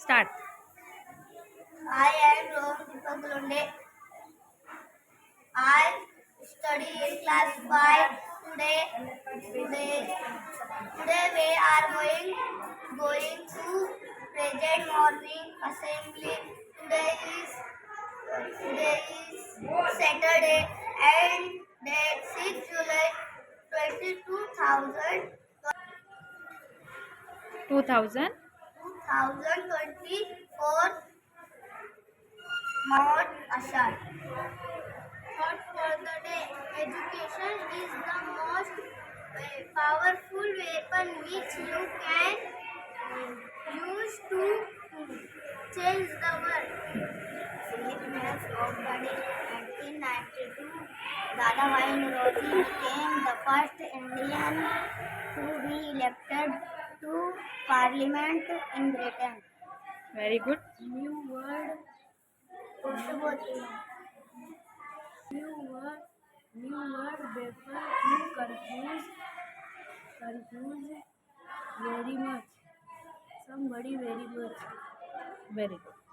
Start. I am Rohan Deepak Londe. I study in class 5. Today we are going to present morning assembly. Today is Saturday and date 6 July 2024. Mount Ashar. Thought for the day. Education is the most powerful weapon which you can use to change the world. Significance of the day. 1992, Dadabhai Naoroji became the first Indian to be elected to Parliament in Britain. Very good. New word paper to confuse very much. Somebody very much. Very good.